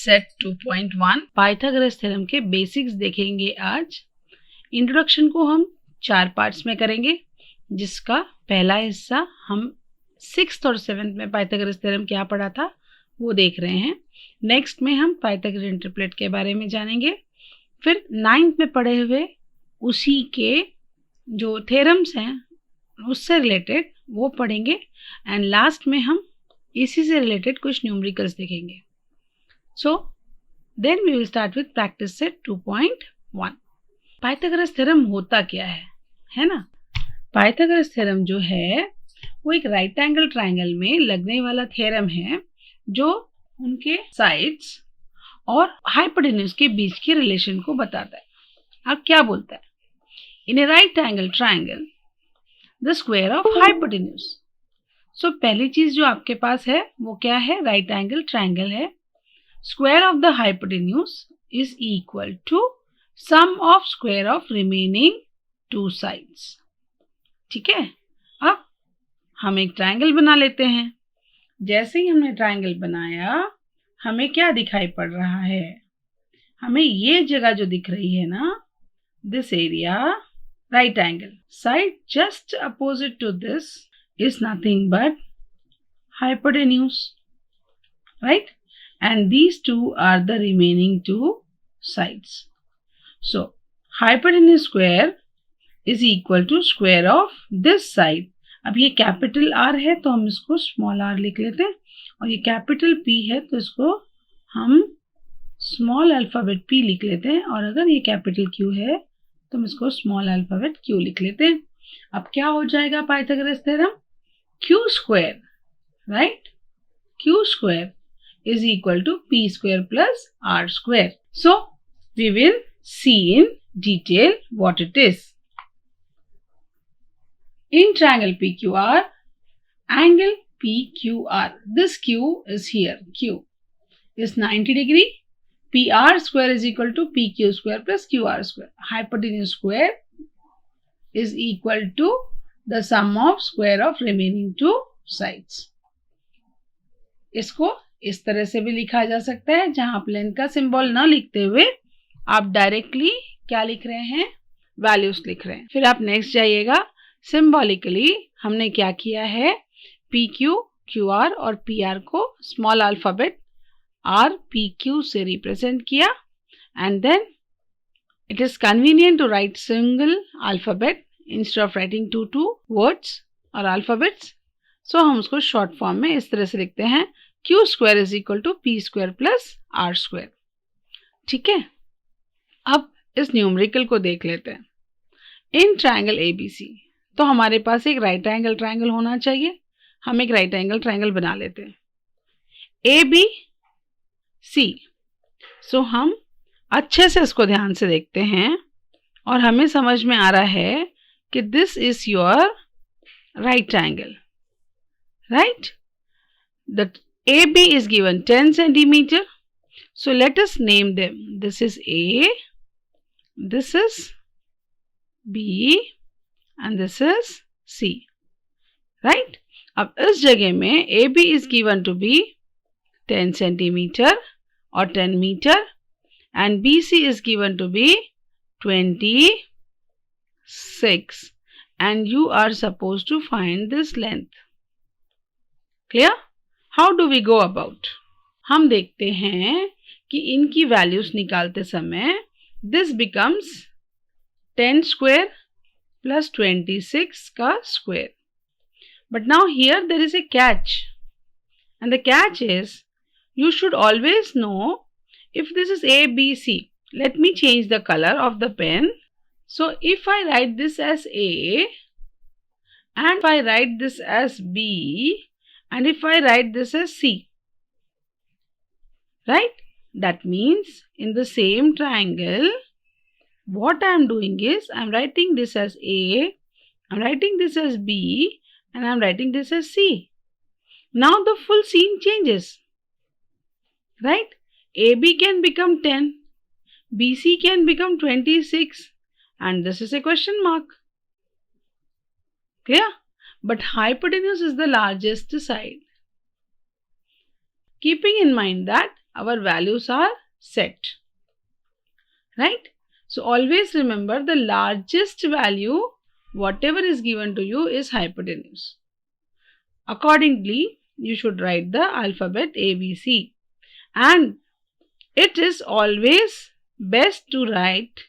Set 2.1 Pythagoras theorem के basics देखेंगे आज। इंट्रोडक्शन को हम 4 पार्ट्स में करेंगे, जिसका पहला हिस्सा हम 6th और 7th में पाइथागोरस थ्योरम क्या पढ़ा था वो देख रहे हैं। नेक्स्ट में हम पाइथागोरस इंटरप्रेट के बारे में जानेंगे। फिर 9th में पढ़े हुए उसी के जो थ्योरम्स हैं उससे रिलेटेड वो पढ़ेंगे। एंड लास्ट में हम इसी से रिलेटेड कुछ न्यूमेरिकल्स देखेंगे। So then we will start with practice set 2.1। Pythagoras theorem होता क्या है ना। पाइथागोरस थ्योरम जो है वो एक राइट एंगल ट्रायंगल में लगने वाला थ्योरम है जो उनके साइड्स और हाइपोटेन्यूज के बीच के रिलेशन को बताता है। अब क्या बोलता है, in a right angle triangle the square of hypotenuse. So पहली चीज जो आपके पास है वो क्या है, राइट एंगल ट्रायंगल है। Square of the hypotenuse is equal to sum of square of remaining 2 sides. ठीक है, अब हम एक ट्रायंगल बना लेते हैं। जैसे ही हमने ट्रायंगल बनाया हमें क्या दिखाई पड़ रहा है, हमें ये जगह जो दिख रही है ना, this area right angle side just opposite to this is nothing but hypotenuse, right? And these two are the remaining 2 sides. So hypotenuse square is equal to square of this side. अब ये capital R है तो हम इसको small r लिख लेते हैं, और ये कैपिटल P है तो इसको हम स्मॉल अल्फाबेट P लिख लेते हैं, और अगर ये कैपिटल Q है तो हम इसको स्मॉल अल्फाबेट Q लिख लेते हैं। अब क्या हो जाएगा Pythagoras theorem, Q square, right, Q square is equal to P square plus R square. So we will see in detail what it is. In triangle PQR, angle PQR, this Q is here, Q is 90 degree. PR square is equal to PQ square plus QR square. Hypotenuse square is equal to the sum of square of remaining 2 sides. इसको इस तरह से भी लिखा जा सकता है, जहां आप लेंथ का सिंबल ना लिखते हुए आप डायरेक्टली क्या लिख रहे हैं, वैल्यूज लिख रहे हैं। फिर आप नेक्स्ट जाइएगा, सिंबॉलिकली हमने क्या किया है, PQ, QR और PR को स्मॉल अल्फाबेट RPQ से रिप्रेजेंट किया, and then it is convenient to write single alphabet instead of writing 2 words और अल्फाबेट्स। सो हम उसको शॉर्ट फॉर्म में इस तरह से लिखते हैं, Q square is equal to P square plus R square. ठीक है, अब इस न्यूमेरिकल को देख लेते हैं। इन ट्रायंगल ABC, तो हमारे पास एक राइट एंगल ट्रायंगल होना चाहिए। हम एक राइट एंगल ट्रायंगल बना लेते हैं, ABC। सो हम अच्छे से इसको ध्यान से देखते हैं और हमें समझ में आ रहा है कि this is your right angle, right. The AB is given 10 centimeter. So let us name them. This is A, this is B and this is C, right? अब इस जगह में AB is given to be 10 centimeter or 10 meter and BC is given to be 26, and you are supposed to find this length. Clear? How do we go about? हम देखते हैं कि इनकी values निकालते समय this becomes 10 square plus 26 का square. But now here there is a catch, and the catch is you should always know if this is A, B, C. Let me change the color of the pen. So if I write this as A, and if I write this as B, and if I write this as C, right? That means in the same triangle, what I am doing is I am writing this as A, I am writing this as B, and I am writing this as C. Now the full scene changes, right? AB can become 10, BC can become 26, and this is a question mark. Clear? But hypotenuse is the largest side. Keeping in mind that our values are set, right? So always remember the largest value, whatever is given to you, is hypotenuse. Accordingly, you should write the alphabet ABC, and it is always best to write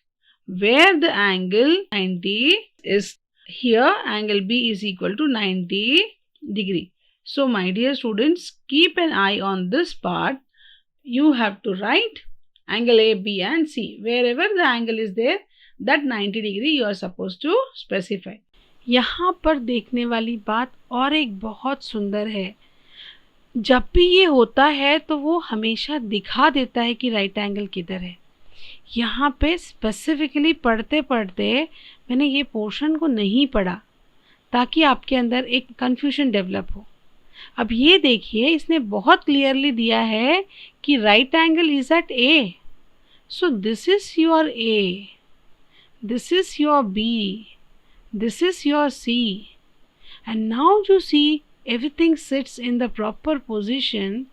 where the angle 90 is. Here angle B is equal to 90 degree. So my dear students, keep an eye on this part. You have to write angle A, B and C. Wherever the angle is there, that 90 degree you are supposed to specify. यहाँ पर देखने वाली बात और एक बहुत सुंदर है, जब भी ये होता है तो वो हमेशा दिखा देता है कि राइट एंगल किधर है। यहाँ पे स्पेसिफिकली पढ़ते पढ़ते मैंने ये पोर्शन को नहीं पढ़ा ताकि आपके अंदर एक कन्फ्यूजन डेवलप हो। अब ये देखिए, इसने बहुत क्लियरली दिया है कि right angle is at A, so this is your A, this is your B, this is your C, and now you see everything sits in the proper position.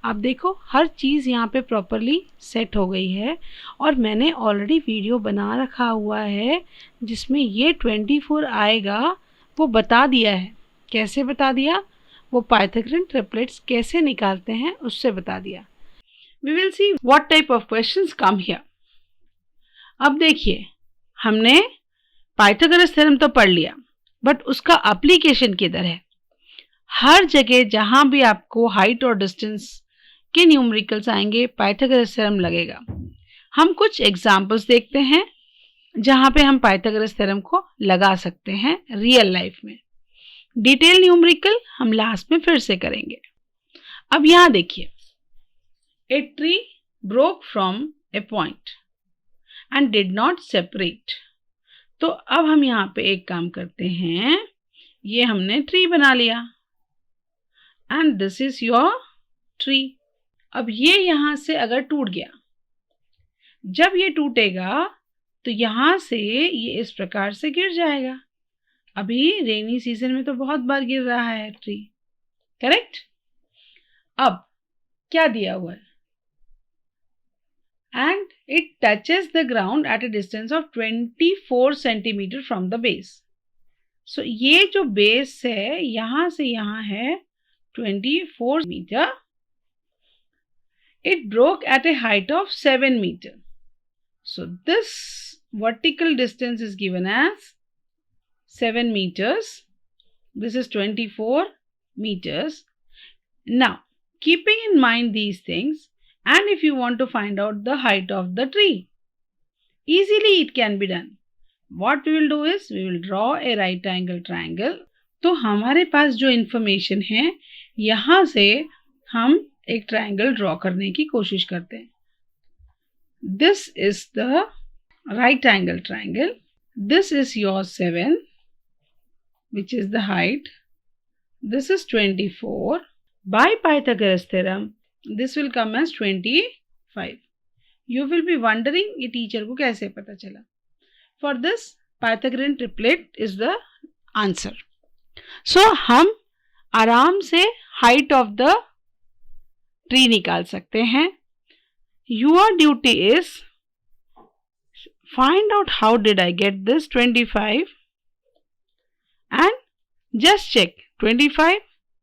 आप देखो हर चीज़ यहाँ पे प्रॉपरली सेट हो गई है, और मैंने ऑलरेडी वीडियो बना रखा हुआ है जिसमें ये 24 आएगा, वो बता दिया है। कैसे बता दिया? वो पाइथागोरन ट्रिपलेट्स कैसे निकालते हैं उससे बता दिया। We will see what type of questions come here. अब देखिए, हमने पाइथागोरस थ्योरम तो पढ़ लिया, बट उसका एप्लीकेशन किधर है? हर जगह जहां भी आपको हाइट और डिस्टेंस के न्यूमेरिकल्स आएंगे, पाइथागोरस थ्योरम लगेगा। हम कुछ एग्जांपल्स देखते हैं जहां पे हम पाइथागोरस थ्योरम को लगा सकते हैं रियल लाइफ में। डिटेल न्यूमेरिकल हम लास्ट में फिर से करेंगे। अब यहां देखिए, a tree broke from A point and did not separate. तो अब हम यहाँ पे एक काम करते हैं, ये हमने ट्री बना लिया and this is your tree. अब ये यहाँ से अगर टूट गया, जब ये टूटेगा तो यहाँ से ये इस प्रकार से गिर जाएगा। अभी रेनी सीजन में तो बहुत बार गिर रहा है ट्री, करेक्ट? अब क्या दिया हुआ है? And it touches the ground at a distance of 24 centimeter from the base. So ये जो बेस है यहाँ से यहाँ है 24 meter. It broke at a height of 7 meter. So this vertical distance is given as 7 meters. This is 24 meters. Now, keeping in mind these things, and if you want to find out the height of the tree, easily it can be done. What we will do is, we will draw a right angle triangle. तो हमारे पास जो information है, यहाँ से हम एक triangle draw करने की कोशिश करते हैं। This is the right angle triangle. This is your 7, which is the height. This is 24. By Pythagoras theorem, this will come as 25. You will be wondering ये टीचर को कैसे पता चला? For this, Pythagorean triplet is the answer. So हम आराम से height of the tree निकाल सकते हैं। Your duty is find out how did I get this 25 and just check 25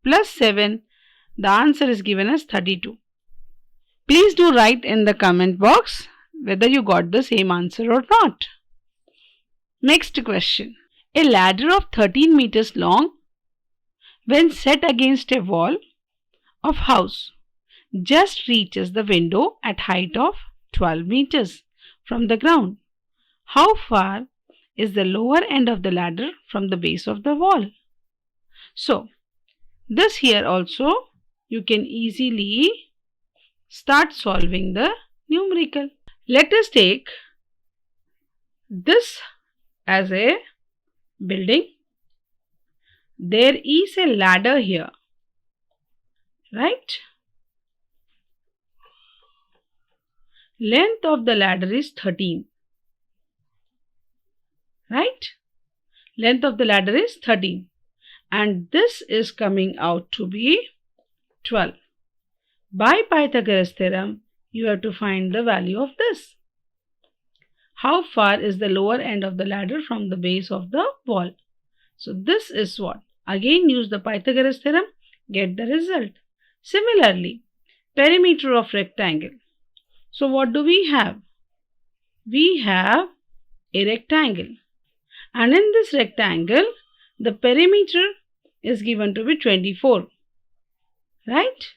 plus 7. The answer is given as 32. Please do write in the comment box whether you got the same answer or not. Next question. A ladder of 13 meters long, when set against a wall of house, just reaches the window at height of 12 meters from the ground. How far is the lower end of the ladder from the base of the wall? So, this here also you can easily start solving the numerical. Let us take this as a building. There is a ladder here, right? Length of the ladder is 13, right? Length of the ladder is 13 and this is coming out to be 12. By Pythagoras theorem, you have to find the value of this. How far is the lower end of the ladder from the base of the wall? So this is what? Again use the Pythagoras theorem, get the result. Similarly, perimeter of rectangle. So what do we have? We have a rectangle. And in this rectangle, the perimeter is given to be 24. Right?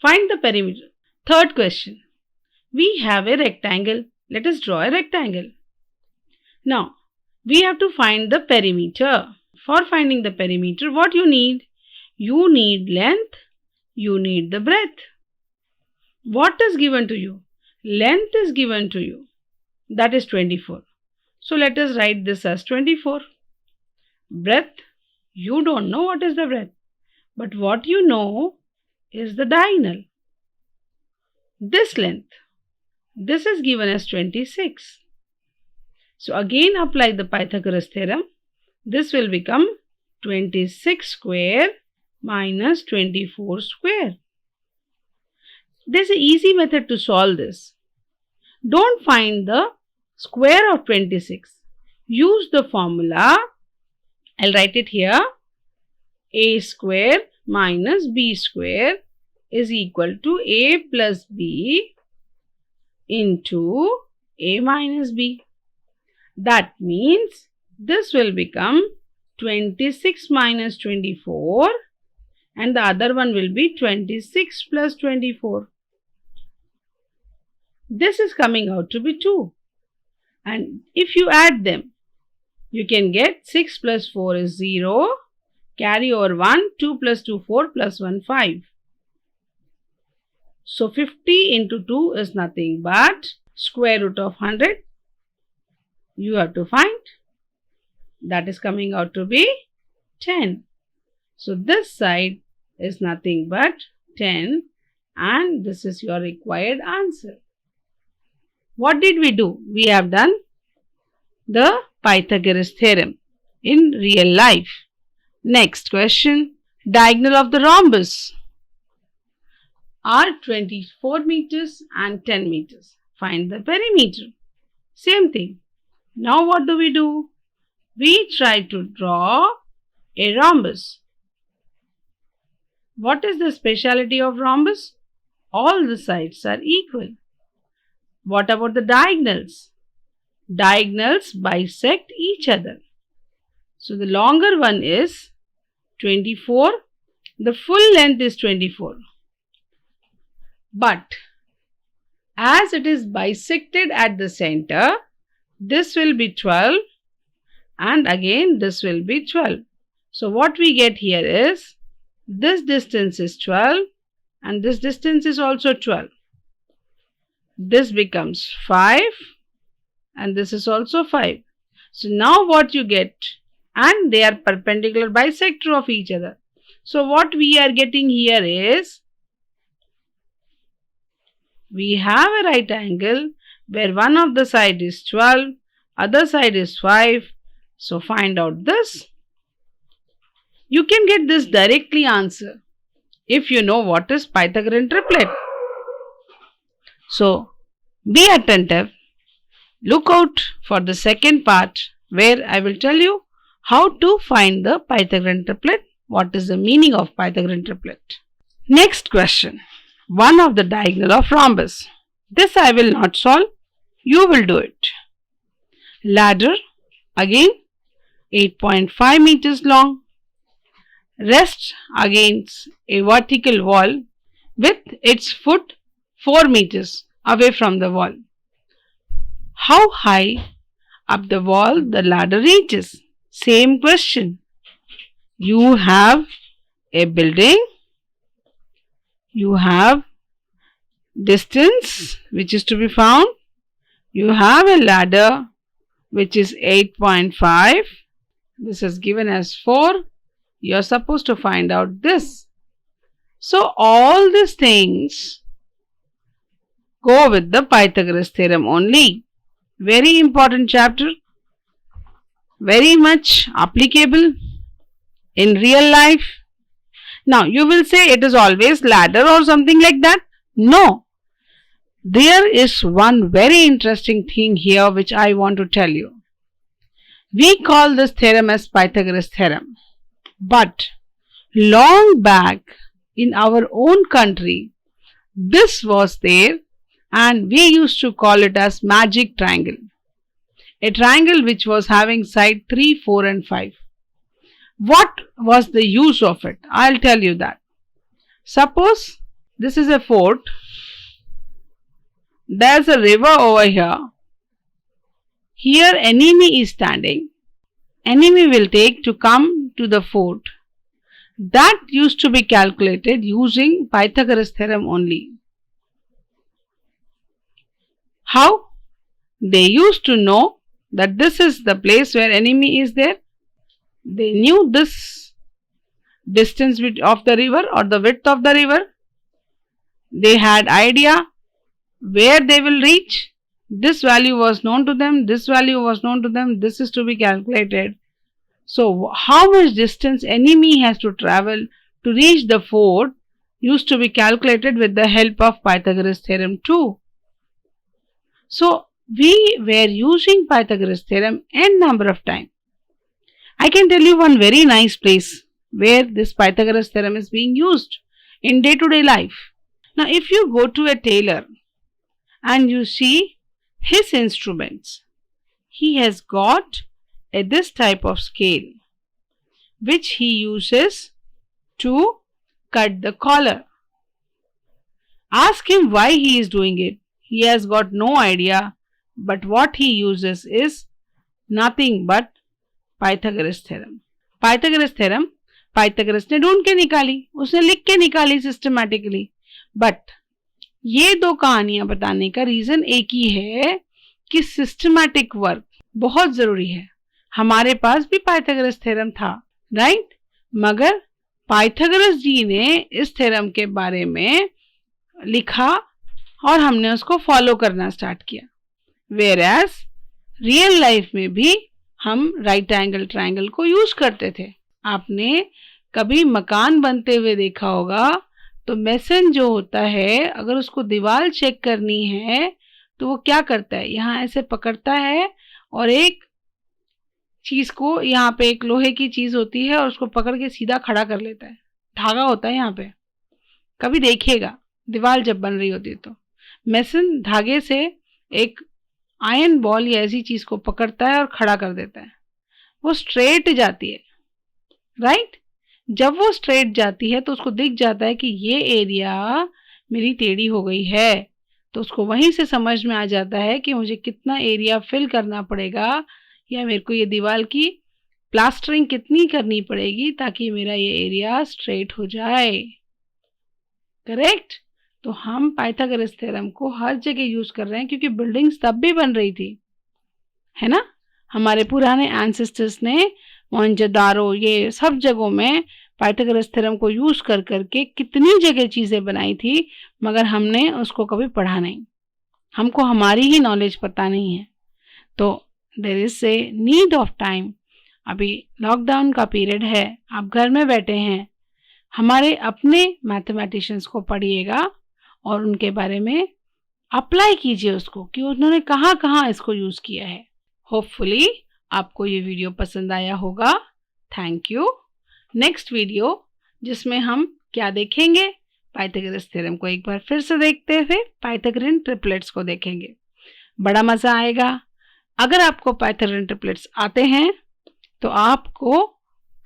Find the perimeter. Third question. We have a rectangle. Let us draw a rectangle. Now, we have to find the perimeter. For finding the perimeter, what you need? You need length. You need the breadth. What is given to you? Length is given to you. That is 24. So let us write this as 24. Breadth, you don't know what is the breadth. But what you know is the diagonal. This length, this is given as 26. So again apply the Pythagoras theorem. This will become 26 square minus 24 square. There's an easy method to solve this. Don't find the square of 26. Use the formula. I'll write it here. A square minus b square is equal to a plus b into a minus b. That means this will become 26 minus 24 and the other one will be 26 plus 24. This is coming out to be 2. And if you add them, you can get 6 plus 4 is 0. Carry over 1, 2 plus 2, 4 plus 1, 5. So 50 into 2 is nothing but square root of 100. You have to find. That is coming out to be 10. So this side is nothing but 10 and this is your required answer. What did we do? We have done the Pythagoras theorem in real life. Next question. Diagonal of the rhombus are 24 meters and 10 meters. Find the perimeter. Same thing. Now what do? We try to draw a rhombus. What is the speciality of rhombus? All the sides are equal. What about the diagonals? Diagonals bisect each other. So the longer one is 24. The full length is 24. But as it is bisected at the center, this will be 12 and again this will be 12. So what we get here is this distance is 12 and this distance is also 12. This becomes 5 and this is also 5. So now what you get, and they are perpendicular bisector of each other. So what we are getting here is we have a right angle where one of the side is 12, other side is 5. So find out this. You can get this directly answer if you know what is Pythagorean triplet. So be attentive. Look out for the second part where I will tell you how to find the Pythagorean triplet. What is the meaning of Pythagorean triplet? Next question. One of the diagonal of rhombus. This I will not solve. You will do it. Ladder, again 8.5 meters long. Rests against a vertical wall with its foot 4 meters away from the wall. How high up the wall the ladder reaches? Same question. You have a building. You have distance which is to be found. You have a ladder which is 8.5. This is given as 4. You are supposed to find out this. So all these things go with the Pythagoras theorem only. Very important chapter. Very much applicable in real life. Now you will say it is always ladder or something like that. No. There is one very interesting thing here which I want to tell you. We call this theorem as Pythagoras theorem. But long back in our own country, this was there and we used to call it as magic triangle. A triangle which was having side 3, 4 and 5. What was the use of it? I'll tell you that. Suppose this is a fort. There's a river over here. Here enemy is standing. Enemy will take to come to the fort. That used to be calculated using Pythagoras theorem only. How? They used to know that this is the place where enemy is there. They knew this distance of the river or the width of the river. They had idea where they will reach. This value was known to them. This value was known to them. This is to be calculated. So how much distance enemy has to travel to reach the fort used to be calculated with the help of Pythagoras theorem too. So we were using Pythagoras theorem n number of times. I can tell you one very nice place where this Pythagoras theorem is being used in day-to-day life. Now if you go to a tailor and you see his instruments, he has got this type of scale which he uses to cut the collar. Ask him why he is doing it. He has got no idea, but what he uses is nothing but Pythagoras theorem. Pythagoras theorem Pythagoras ने ढूंढ के निकाली, उसने लिख के निकाली systematically. But ये दो कहानियां बताने का रीजन एक ही है कि सिस्टमैटिक वर्क बहुत जरूरी है. हमारे पास भी पाइथागोरस थ्योरम था, राइट, मगर पाइथागोरस जी ने इस थ्योरम के बारे में लिखा और हमने उसको फॉलो करना स्टार्ट किया. वेयर एज रियल लाइफ में भी हम राइट एंगल ट्रायंगल को यूज करते थे. आपने कभी मकान बनते हुए देखा होगा तो मेसन जो होता है अगर उसको दीवार चेक करनी है तो वो क्या करता है, यहाँ ऐसे पकड़ता है और एक चीज को, यहाँ पे एक लोहे की चीज होती है और उसको पकड़ के सीधा खड़ा कर लेता है. धागा होता है यहाँ पे, कभी देखिएगा दीवार जब बन रही होती है तो मेसन धागे से एक आयरन बॉल या ऐसी चीज को पकड़ता है और खड़ा कर देता है. वो स्ट्रेट जाती है, राइट. जब वो स्ट्रेट जाती है तो उसको दिख जाता है कि ये एरिया मेरी टेढ़ी हो गई है, तो उसको वहीं से समझ में आ जाता है कि मुझे कितना एरिया फिल करना पड़ेगा या मेरे को ये दीवार की प्लास्टरिंग कितनी करनी पड़ेगी ताकि मेरा ये एरिया स्ट्रेट हो जाए. करेक्ट. तो हम पाइथागोरस थ्योरम को हर जगह यूज कर रहे हैं क्योंकि बिल्डिंग्स तब भी बन रही थी, है ना. हमारे पुराने एंसेस्टर्स ने मोहनजोदारो ये सब जगहों में पाइथागोरस थ्योरम को यूज कर करके कितनी जगह चीजें बनाई थी, मगर हमने उसको कभी पढ़ा नहीं. हमको हमारी ही नॉलेज पता नहीं है. तो there is a need of time. अभी लॉकडाउन का पीरियड है, आप घर में बैठे हैं, हमारे अपने मैथमेटिशियंस को पढ़िएगा और उनके बारे में अप्लाई कीजिए उसको कि उन्होंने कहाँ कहाँ इसको यूज किया है. होपफुली आपको ये वीडियो पसंद आया होगा. Thank you. नेक्स्ट वीडियो जिसमें हम क्या देखेंगे, पाइथागोरस थ्योरम को एक बार फिर से देखते हुए पाइथागोरियन ट्रिपलेट्स को देखेंगे. बड़ा मजा आएगा. अगर आपको पाइथागोरियन ट्रिपलेट्स आते हैं तो आपको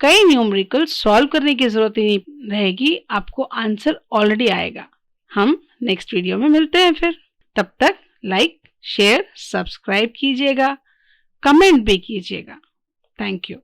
कई न्यूमेरिकल सॉल्व करने की जरूरत ही नहीं रहेगी, आपको आंसर ऑलरेडी आएगा. हम नेक्स्ट वीडियो में मिलते हैं फिर. तब तक लाइक, शेयर, सब्सक्राइब कीजिएगा, कमेंट भी कीजिएगा. Thank you.